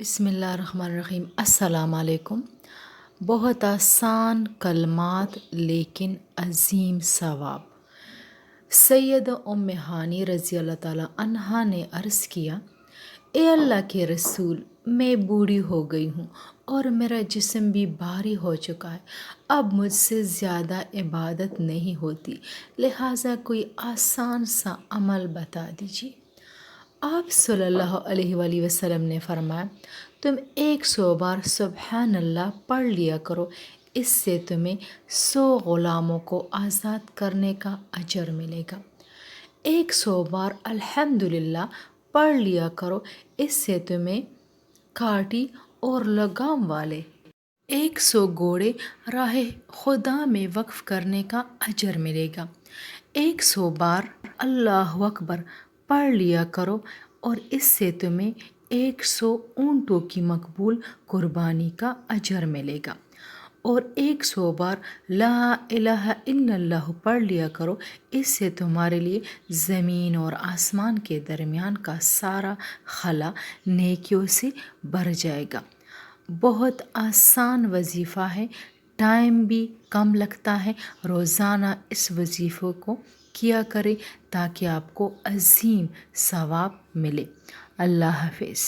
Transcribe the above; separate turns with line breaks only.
بسم اللہ الرحمن الرحیم۔ السلام علیکم۔ بہت آسان کلمات لیکن عظیم ثواب۔ سید ام ہانی رضی اللہ تعالیٰ عنہا نے عرض کیا، اے اللہ کے رسول، میں بوڑھی ہو گئی ہوں اور میرا جسم بھی بھاری ہو چکا ہے، اب مجھ سے زیادہ عبادت نہیں ہوتی، لہٰذا کوئی آسان سا عمل بتا دیجیے۔ آپ صلی اللہ علیہ وآلہ وسلم نے فرمایا، تم 100 بار سبحان اللہ پڑھ لیا کرو، اس سے تمہیں 100 غلاموں کو آزاد کرنے کا اجر ملے گا۔ 100 بار الحمدللہ پڑھ لیا کرو، اس سے تمہیں کاٹی اور لگام والے 100 گھوڑے راہ خدا میں وقف کرنے کا اجر ملے گا۔ 100 بار اللہ اکبر پڑھ لیا کرو اور اس سے تمہیں 100 اونٹوں کی مقبول قربانی کا اجر ملے گا، اور 100 بار لا الہ الا اللہ پڑھ لیا کرو، اس سے تمہارے لیے زمین اور آسمان کے درمیان کا سارا خلا نیکیوں سے بھر جائے گا۔ بہت آسان وظیفہ ہے، ٹائم بھی کم لگتا ہے۔ روزانہ اس وظیفے کو کیا کریں تاکہ آپ کو عظیم ثواب ملے۔ اللہ حافظ۔